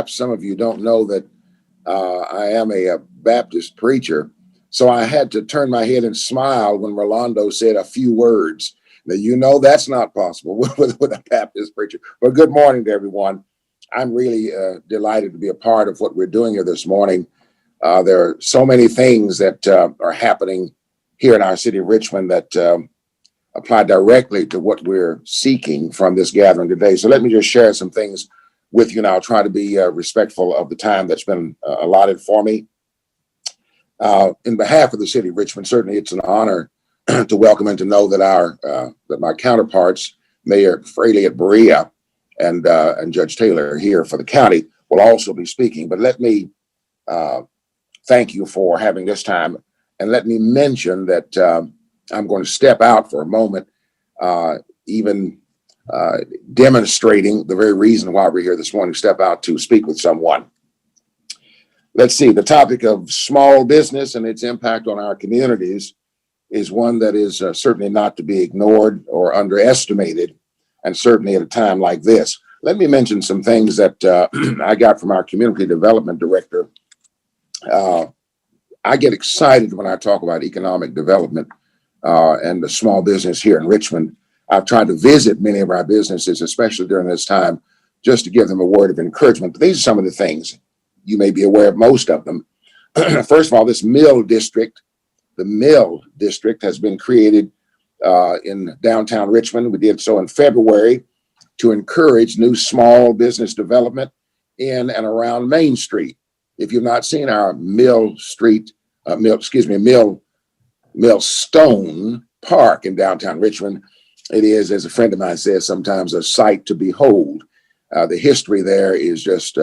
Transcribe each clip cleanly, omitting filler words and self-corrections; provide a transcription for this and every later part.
perhaps some of you don't know that I am a Baptist preacher. So I had to turn my head and smile when Rolando said a few words. Now, you know that's not possible with a Baptist preacher. But good morning to everyone. I'm really delighted to be a part of what we're doing here this morning. There are so many things that are happening here in our city of Richmond that apply directly to what we're seeking from this gathering today. So let me just share some things with you, and I'll try to be respectful of the time that's been allotted for me. In behalf of the city of Richmond, certainly it's an honor to welcome and to know that that my counterparts, Mayor Fraley at Berea and Judge Taylor here for the county, will also be speaking. But let me thank you for having this time, and let me mention that I'm going to step out for a moment, even demonstrating the very reason why we're here this morning, step out to speak with someone. Let's see, the topic of small business and its impact on our communities is one that is certainly not to be ignored or underestimated, and certainly at a time like this. Let me mention some things that I got from our community development director. I get excited when I talk about economic development and the small business here in Richmond. I've tried to visit many of our businesses, especially during this time, just to give them a word of encouragement. But these are some of the things. You may be aware of most of them. First of all, this Mill District, the Mill District has been created in downtown Richmond. We did so in February to encourage new small business development in and around Main Street. If you've not seen our Millstone Park in downtown Richmond, it is, as a friend of mine says, sometimes a sight to behold. The history there is just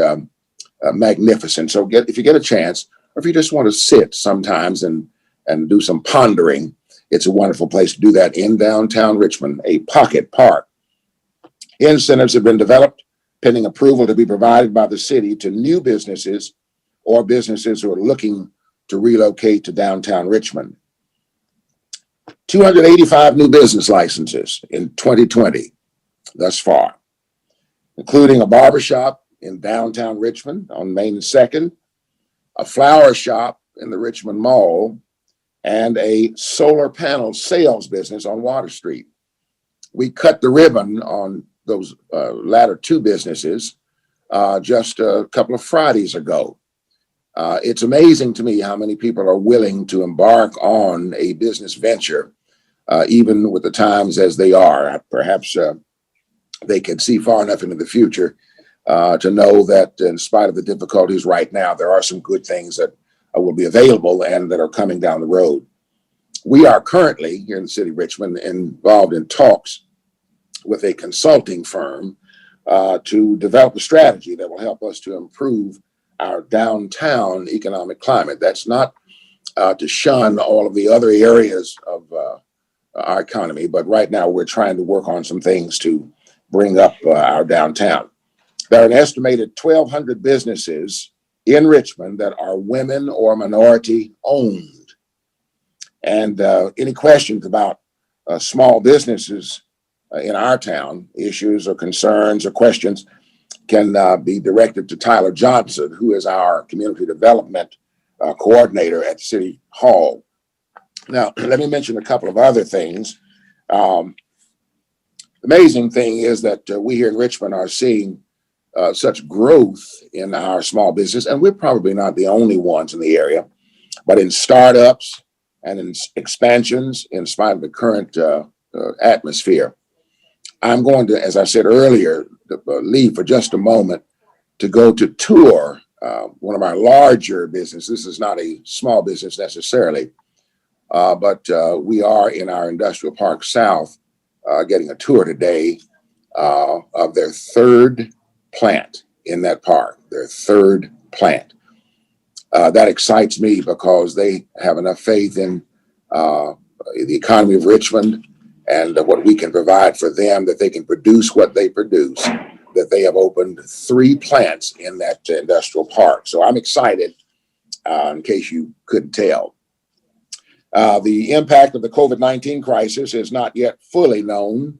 magnificent. So if you get a chance, or if you just want to sit sometimes and do some pondering, it's a wonderful place to do that in downtown Richmond, a pocket park. Incentives have been developed pending approval to be provided by the city to new businesses or businesses who are looking to relocate to downtown Richmond. 285 new business licenses in 2020 thus far, including a barbershop in downtown Richmond on Main and 2nd, a flower shop in the Richmond Mall, and a solar panel sales business on Water Street. We cut the ribbon on those latter two businesses just a couple of Fridays ago. It's amazing to me how many people are willing to embark on a business venture, even with the times as they are. Perhaps they can see far enough into the future to know that in spite of the difficulties right now, there are some good things that will be available and that are coming down the road. We are currently here in the city of Richmond involved in talks with a consulting firm to develop a strategy that will help us to improve our downtown economic climate. That's not to shun all of the other areas of our economy, but right now we're trying to work on some things to bring up our downtown. There are an estimated 1,200 businesses in Richmond that are women or minority owned. And any questions about small businesses in our town, issues or concerns or questions, can be directed to Tyler Johnson, who is our community development coordinator at City Hall. Now, let me mention a couple of other things. The amazing thing is that we here in Richmond are seeing such growth in our small business, and we're probably not the only ones in the area, but in startups and in expansions, in spite of the current atmosphere. I'm going to, as I said earlier, leave for just a moment to go to tour one of our larger businesses. This is not a small business necessarily, but we are in our Industrial Park South getting a tour today of their third plant in that park, their third plant. That excites me because they have enough faith in the economy of Richmond and what we can provide for them, that they can produce what they produce, that they have opened 3 plants in that industrial park. So I'm excited, in case you couldn't tell. The impact of the COVID-19 crisis is not yet fully known,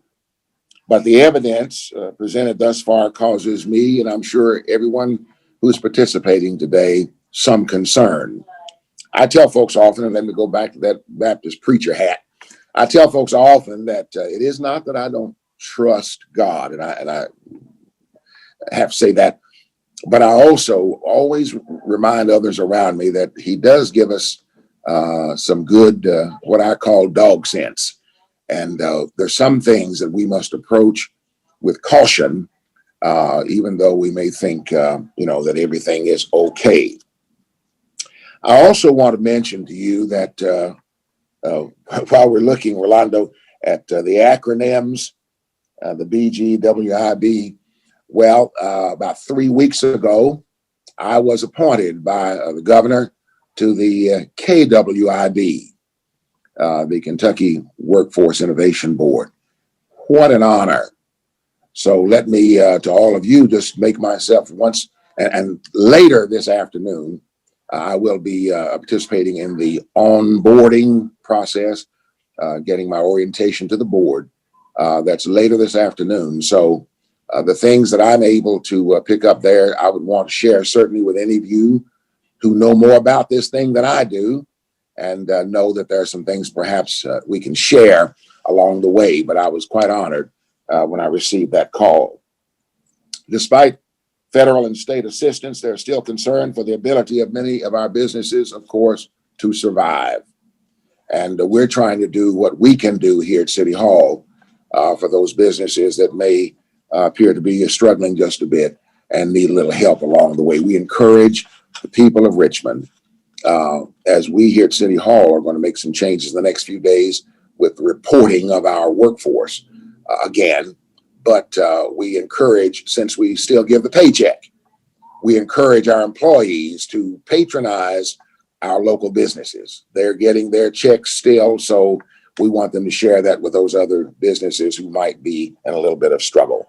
but the evidence presented thus far causes me, and I'm sure everyone who's participating today some concern. I tell folks often, and let me go back to that Baptist preacher hat. I tell folks often that it is not that I don't trust God, and I have to say that, but I also always remind others around me that He does give us some good, what I call dog sense. And there's some things that we must approach with caution, even though we may think, that everything is okay. I also want to mention to you that while we're looking, Rolando, at the acronyms, the BGWIB, well, about 3 weeks ago, I was appointed by the governor to the KWIB, the Kentucky Workforce Innovation Board. What an honor. So let me, to all of you, just make myself once, and later this afternoon, I will be participating in the onboarding process, getting my orientation to the board. That's later this afternoon. So the things that I'm able to pick up there, I would want to share certainly with any of you who know more about this thing than I do, and know that there are some things perhaps we can share along the way. But I was quite honored when I received that call. Despite federal and state assistance, there's still concern for the ability of many of our businesses, of course, to survive. And we're trying to do what we can do here at City Hall for those businesses that may appear to be struggling just a bit and need a little help along the way. We encourage the people of Richmond, as we here at City Hall are going to make some changes in the next few days with the reporting of our workforce again. But we encourage, since we still give the paycheck, we encourage our employees to patronize our local businesses. They're getting their checks still, so we want them to share that with those other businesses who might be in a little bit of struggle.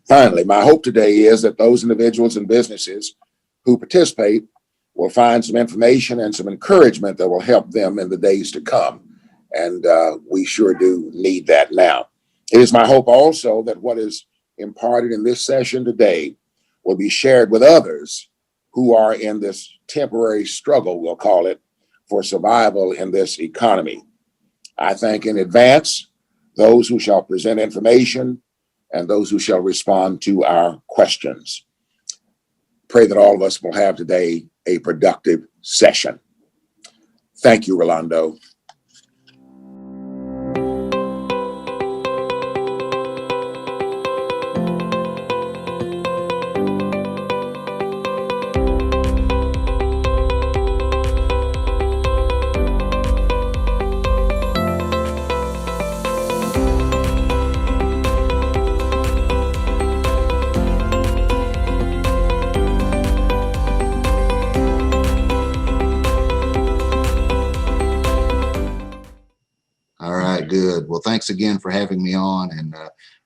Finally, my hope today is that those individuals and businesses who participate will find some information and some encouragement that will help them in the days to come. And we sure do need that now. It is my hope also that what is imparted in this session today will be shared with others who are in this temporary struggle, we'll call it, for survival in this economy. I thank in advance those who shall present information and those who shall respond to our questions. Pray that all of us will have today a productive session. Thank you, Rolando. Good. Well, thanks again for having me on. And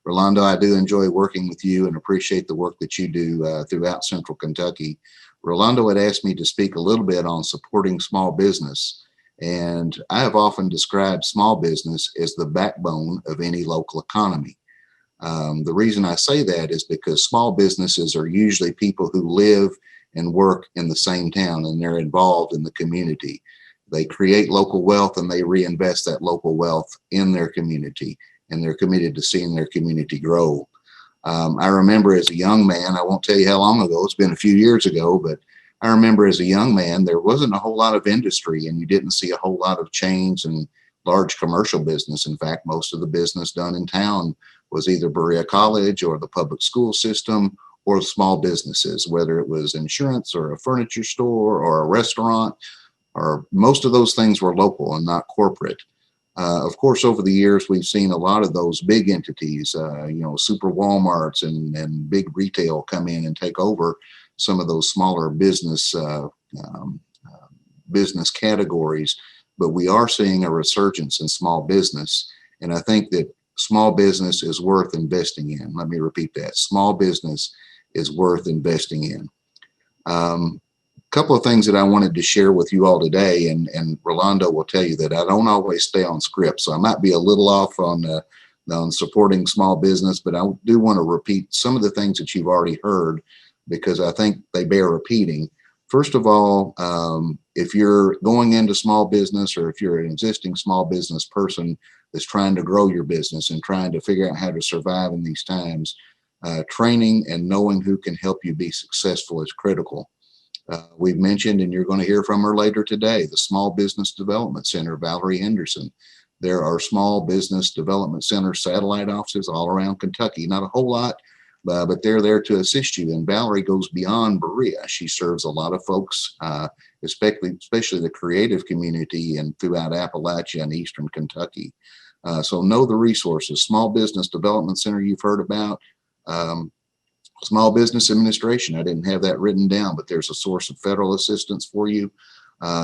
Rolando, I do enjoy working with you and appreciate the work that you do throughout Central Kentucky. Rolando had asked me to speak a little bit on supporting small business. And I have often described small business as the backbone of any local economy. The reason I say that is because small businesses are usually people who live and work in the same town, and they're involved in the community. They create local wealth and they reinvest that local wealth in their community, and they're committed to seeing their community grow. I remember as a young man, I won't tell you how long ago, it's been a few years ago, but I remember as a young man, there wasn't a whole lot of industry and you didn't see a whole lot of chains and large commercial business. In fact, most of the business done in town was either Berea College or the public school system or small businesses, whether it was insurance or a furniture store or a restaurant, or most of those things were local and not corporate. Of course, over the years, we've seen a lot of those big entities, super Walmarts and big retail come in and take over some of those smaller business categories. But we are seeing a resurgence in small business. And I think that small business is worth investing in. Let me repeat that. Small business is worth investing in. Couple of things that I wanted to share with you all today, and Rolando will tell you that I don't always stay on script, so I might be a little off on supporting small business, but I do want to repeat some of the things that you've already heard because I think they bear repeating. First of all, if you're going into small business, or if you're an existing small business person that's trying to grow your business and trying to figure out how to survive in these times, training and knowing who can help you be successful is critical. We've mentioned, and you're going to hear from her later today, the Small Business Development Center, Valerie Henderson. There are small business development center satellite offices all around Kentucky. Not a whole lot, but they're there to assist you. And Valerie goes beyond Berea. She serves a lot of folks, especially the creative community and throughout Appalachia and Eastern Kentucky. So know the resources. Small Business Development Center you've heard about. Small Business Administration. I didn't have that written down, but there's a source of federal assistance for you.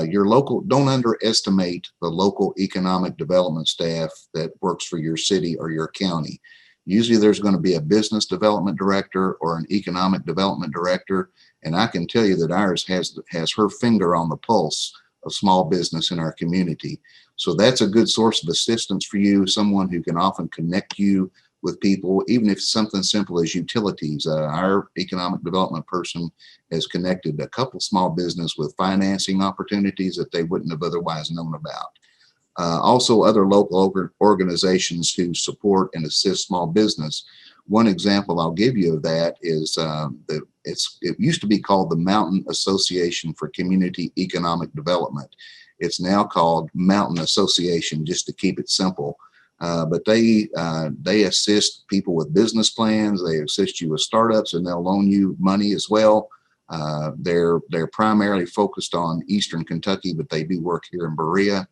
Your local, don't underestimate the local economic development staff that works for your city or your county. Usually there's going to be a business development director or an economic development director. And I can tell you that ours has her finger on the pulse of small business in our community. So that's a good source of assistance for you, someone who can often connect you with people, even if it's something simple as utilities. Our economic development person has connected a couple small business with financing opportunities that they wouldn't have otherwise known about. Also, other local organizations who support and assist small business. One example I'll give you of that is it used to be called the Mountain Association for Community Economic Development. It's now called Mountain Association, just to keep it simple. But they assist people with business plans. They assist you with startups, and they'll loan you money as well. They're primarily focused on Eastern Kentucky, but they do work here in Berea.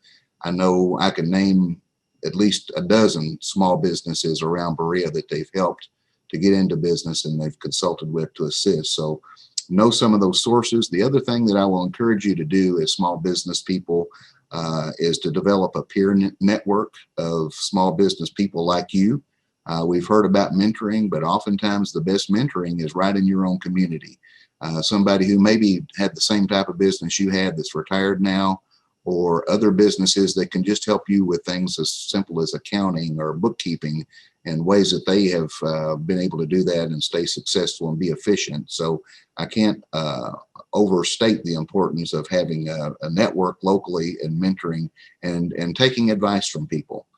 I know I can name at least a dozen small businesses around Berea that they've helped to get into business and they've consulted with to assist. So know some of those sources. The other thing that I will encourage you to do as small business people is to develop a peer network of small business people like you. We've heard about mentoring, but oftentimes the best mentoring is right in your own community. Somebody who maybe had the same type of business you had that's retired now, or other businesses that can just help you with things as simple as accounting or bookkeeping, and ways that they have been able to do that and stay successful and be efficient. So I can't overstate the importance of having a network locally and mentoring and taking advice from people.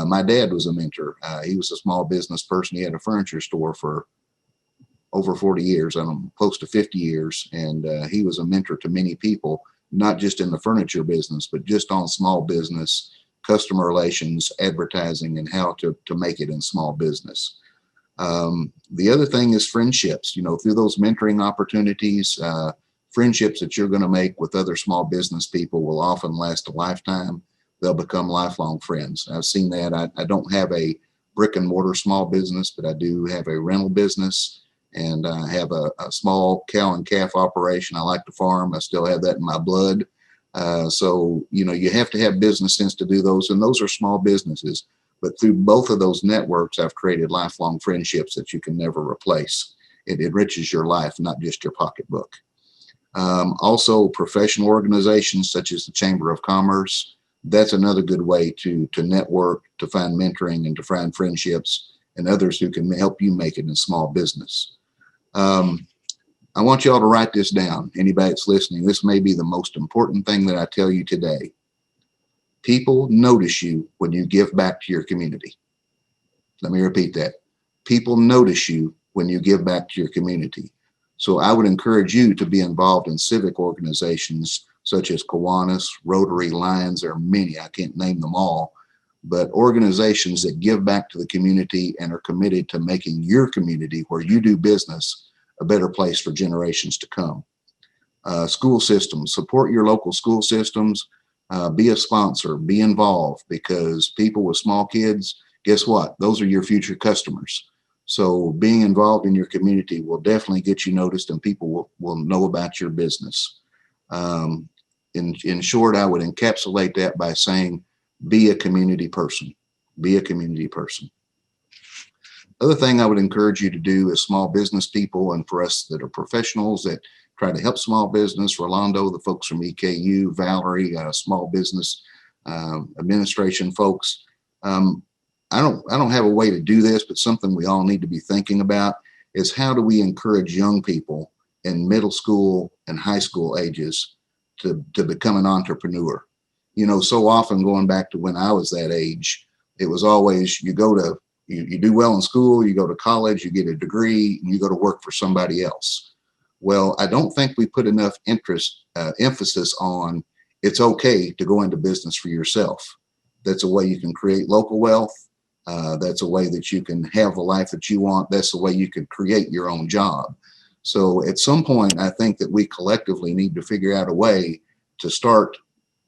My dad was a mentor. He was a small business person. He had a furniture store for over 40 years, close to 50 years. And he was a mentor to many people, not just in the furniture business, but just on small business, customer relations, advertising, and how to make it in small business. The other thing is friendships. Through those mentoring opportunities, friendships that you're going to make with other small business people will often last a lifetime. They'll become lifelong friends. I've seen that. I don't have a brick and mortar small business, but I do have a rental business, and I have a small cow and calf operation. I like to farm. I still have that in my blood. So, you have to have business sense to do those, and those are small businesses. But through both of those networks, I've created lifelong friendships that you can never replace. It enriches your life, not just your pocketbook. Also, professional organizations such as the Chamber of Commerce. That's another good way to network, to find mentoring, and to find friendships and others who can help you make it in small business. I want you all to write this down. Anybody that's listening, this may be the most important thing that I tell you today. People notice you when you give back to your community. Let me repeat that. People notice you when you give back to your community. So I would encourage you to be involved in civic organizations such as Kiwanis, Rotary, Lions. There are many, I can't name them all, but organizations that give back to the community and are committed to making your community where you do business a better place for generations to come. School systems, support your local school systems, be a sponsor, be involved, because people with small kids, guess what? Those are your future customers. So being involved in your community will definitely get you noticed, and people will know about your business. In short, I would encapsulate that by saying, be a community person. Be a community person. Other thing I would encourage you to do as small business people, and for us that are professionals that try to help small business, Rolando, the folks from EKU, Valerie, small business administration folks. I don't have a way to do this, but something we all need to be thinking about is how do we encourage young people in middle school and high school ages to become an entrepreneur. You know, so often going back to when I was that age, it was always you do well in school, you go to college, you get a degree, and you go to work for somebody else. Well, I don't think we put enough emphasis on it's okay to go into business for yourself. That's a way you can create local wealth. That's a way that you can have the life that you want. That's the way you can create your own job. So at some point, I think that we collectively need to figure out a way to start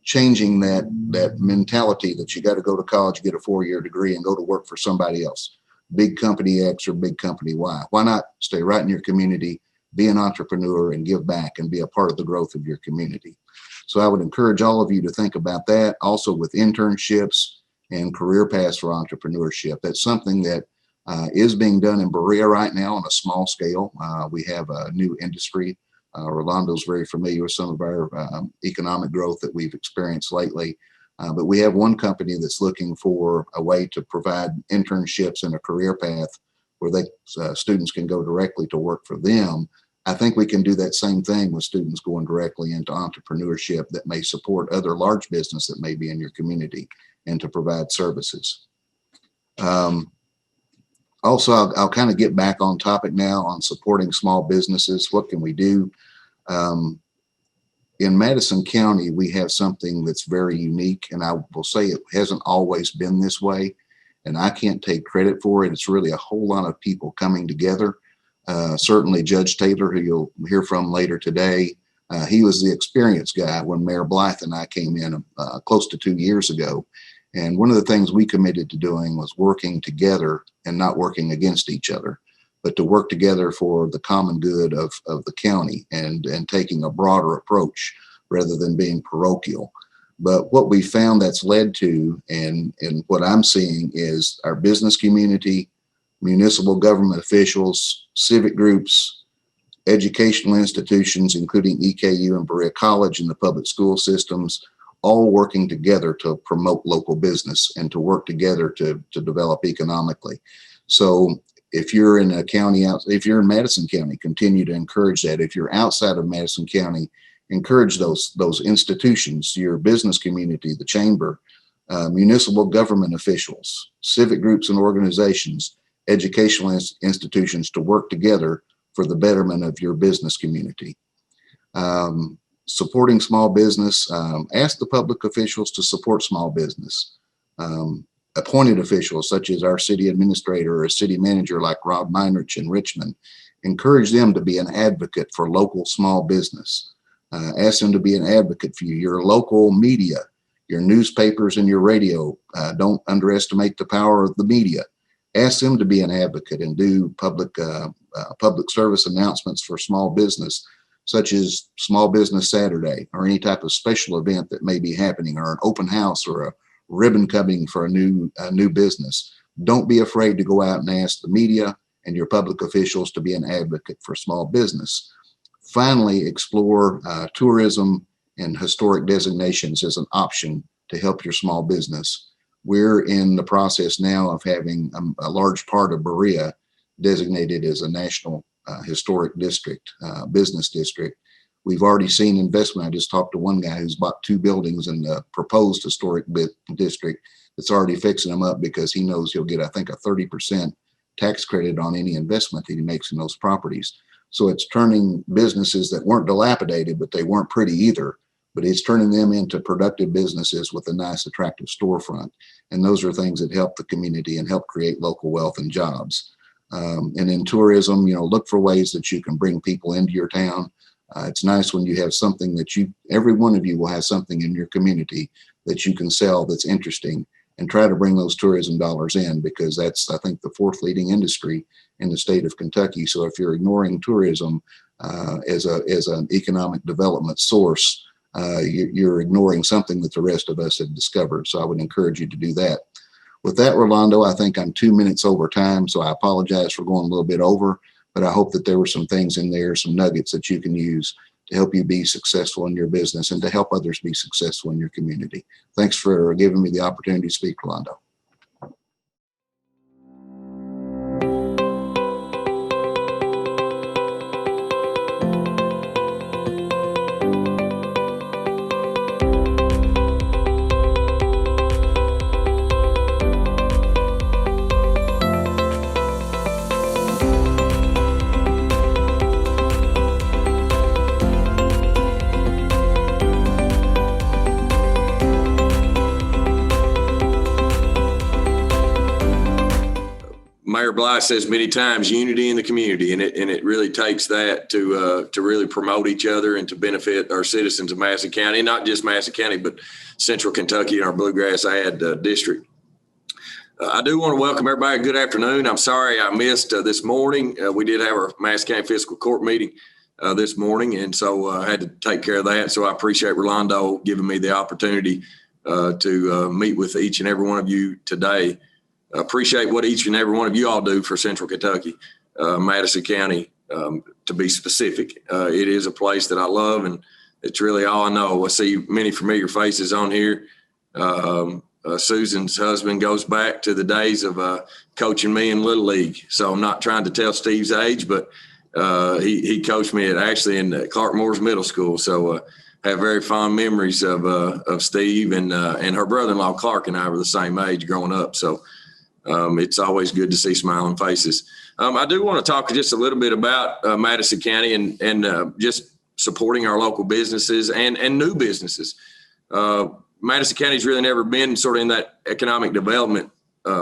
changing that mentality that you got to go to college, get a 4-year degree, and go to work for somebody else, big company X or big company Y. Why not stay right in your community, be an entrepreneur, and give back and be a part of the growth of your community? So I would encourage all of you to think about that. Also with internships and career paths for entrepreneurship. That's something that is being done in Berea right now on a small scale. We have a new industry. Rolando's very familiar with some of our economic growth that we've experienced lately. But we have one company that's looking for a way to provide internships and a career path where students can go directly to work for them. I think we can do that same thing with students going directly into entrepreneurship that may support other large business that may be in your community and to provide services. Also, I'll kind of get back on topic now on supporting small businesses. What can we do? In Madison County, we have something that's very unique, and I will say it hasn't always been this way, and I can't take credit for it. It's really a whole lot of people coming together. Certainly Judge Taylor, who you'll hear from later today, he was the experienced guy when Mayor Blythe and I came in close to 2 years ago. And one of the things we committed to doing was working together and not working against each other, but to work together for the common good of the county and taking a broader approach rather than being parochial. But what we found that's led to, and what I'm seeing, is our business community, municipal government officials, civic groups, educational institutions, including EKU and Berea College and the public school systems, all working together to promote local business and to work together to develop economically. So if you're in a county, if you're in Madison County, continue to encourage that. If you're outside of Madison County, encourage those institutions, your business community, the chamber, municipal government officials, civic groups and organizations, educational institutions to work together for the betterment of your business community. Supporting small business, ask the public officials to support small business. Appointed officials such as our city administrator or a city manager like Rob Meinrich in Richmond, encourage them to be an advocate for local small business. Ask them to be an advocate for you. Your local media, your newspapers and your radio, don't underestimate the power of the media. Ask them to be an advocate and do public service announcements for small business, such as Small Business Saturday or any type of special event that may be happening, or an open house or a ribbon cutting for a new business. Don't be afraid to go out and ask the media and your public officials to be an advocate for small business. Finally, explore tourism and historic designations as an option to help your small business. We're in the process now of having a large part of Berea designated as a national historic district, business district. We've already seen investment. I just talked to one guy who's bought 2 buildings in the proposed historic district that's already fixing them up because he knows he'll get, I think, a 30% tax credit on any investment that he makes in those properties. So it's turning businesses that weren't dilapidated, but they weren't pretty either, but it's turning them into productive businesses with a nice, attractive storefront. And those are things that help the community and help create local wealth and jobs. And in tourism, look for ways that you can bring people into your town. It's nice when you have something that every one of you will have something in your community that you can sell that's interesting, and try to bring those tourism dollars in, because that's, I think, the 4th leading industry in the state of Kentucky. So if you're ignoring tourism as an economic development source, you're ignoring something that the rest of us have discovered. So I would encourage you to do that. With that, Rolando, I think I'm 2 minutes over time, so I apologize for going a little bit over, but I hope that there were some things in there, some nuggets that you can use to help you be successful in your business and to help others be successful in your community. Thanks for giving me the opportunity to speak, Rolando. Mayor Bly says many times, unity in the community, and it really takes that to really promote each other and to benefit our citizens of Madison County, not just Madison County, but Central Kentucky and our Bluegrass district. I do want to welcome everybody. Good afternoon. I'm sorry I missed this morning. We did have our Madison County Fiscal Court meeting this morning, and so I had to take care of that. So I appreciate Rolando giving me the opportunity to meet with each and every one of you today. I appreciate what each and every one of you all do for Central Kentucky, Madison County, to be specific. It is a place that I love, and it's really all I know. I see many familiar faces on here. Susan's husband goes back to the days of coaching me in Little League. So I'm not trying to tell Steve's age, but he coached me in Clark Moore's Middle School. So I have very fond memories of Steve, and her brother-in-law Clark and I were the same age growing up. So it's always good to see smiling faces. I do want to talk just a little bit about Madison County and just supporting our local businesses and new businesses. Madison County's really never been sort of in that economic development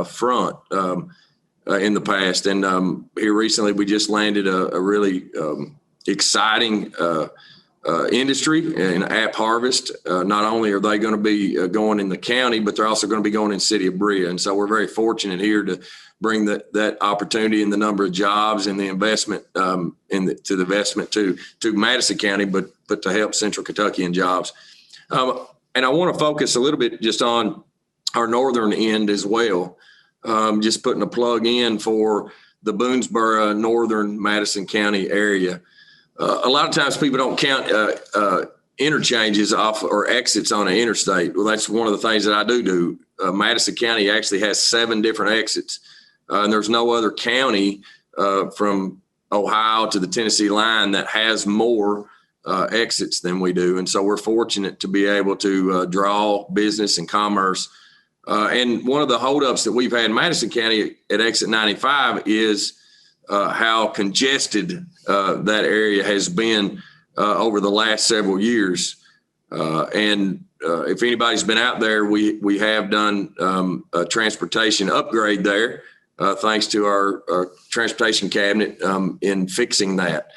front in the past. And here recently, we just landed a really exciting industry in App Harvest. Not only are they going to be going in the county, but they're also going to be going in the city of Berea. And so we're very fortunate here to bring that opportunity and the number of jobs and the investment to Madison County, but to help Central Kentucky in jobs. And I want to focus a little bit just on our northern end as well. Just putting a plug in for the Boonesboro, northern Madison County area. A lot of times people don't count interchanges off or exits on an interstate. Well, that's one of the things that I do. Madison County actually has 7 different exits. And there's no other county from Ohio to the Tennessee line that has more exits than we do. And so we're fortunate to be able to draw business and commerce. And one of the holdups that we've had in Madison County at exit 95 is how congested that area has been over the last several years. And if anybody's been out there, we have done a transportation upgrade there, thanks to our transportation cabinet in fixing that.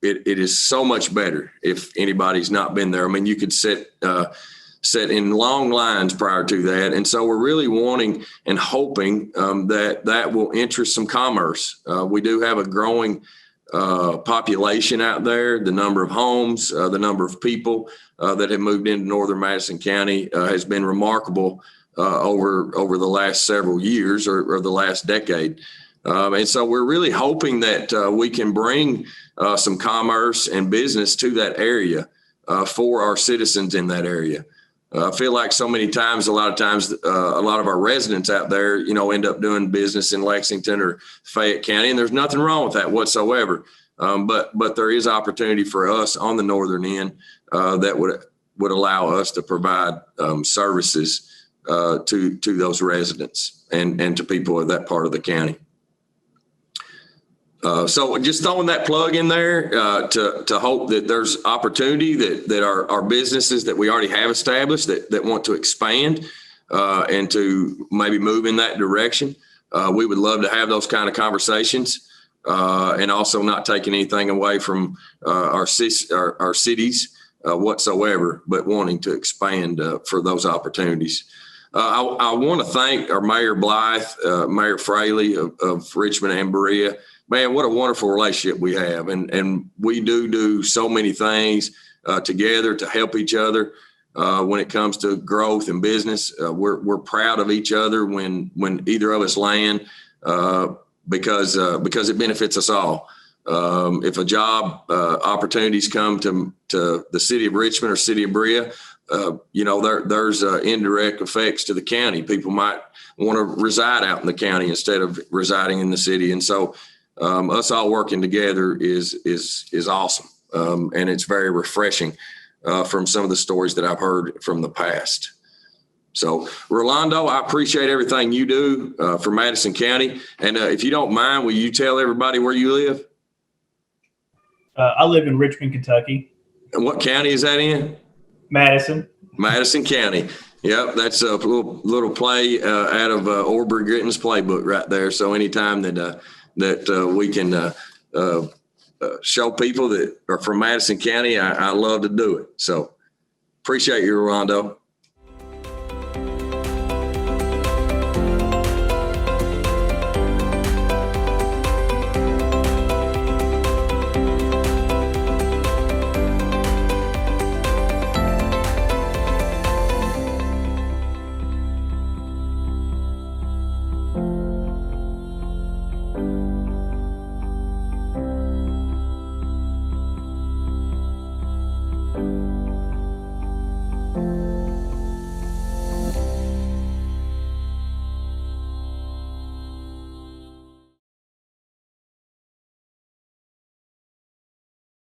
It is so much better if anybody's not been there. I mean, you could sit in long lines prior to that. And so we're really wanting and hoping that will interest some commerce. We do have a growing population out there. The number of homes, the number of people that have moved into northern Madison County has been remarkable over the last several years or the last decade. And so we're really hoping that we can bring some commerce and business to that area for our citizens in that area. I feel like so many times, a lot of our residents out there, end up doing business in Lexington or Fayette County, and there's nothing wrong with that whatsoever. But there is opportunity for us on the northern end that would allow us to provide services to those residents and to people of that part of the county. So just throwing that plug in there to hope that there's opportunity that our businesses that we already have established that want to expand and to maybe move in that direction. We would love to have those kind of conversations and also not taking anything away from our cities whatsoever, but wanting to expand for those opportunities. I want to thank our Mayor Blythe, Mayor Fraley of Richmond and Berea. Man, what a wonderful relationship we have. And we do so many things together to help each other when it comes to growth and business. We're proud of each other when either of us land because it benefits us all. If a job opportunities come to the city of Richmond or city of Berea, there's indirect effects to the county. People might want to reside out in the county instead of residing in the city. And so us all working together is awesome. And it's very refreshing from some of the stories that I've heard from the past. So, Rolando, I appreciate everything you do for Madison County. And if you don't mind, will you tell everybody where you live? I live in Richmond, Kentucky. And what county is that in? Madison. Madison County. Yep, that's a little play out of Aubrey Gritton's playbook right there. So anytime that we can show people that are from Madison County, I love to do it. So appreciate you, Rolando.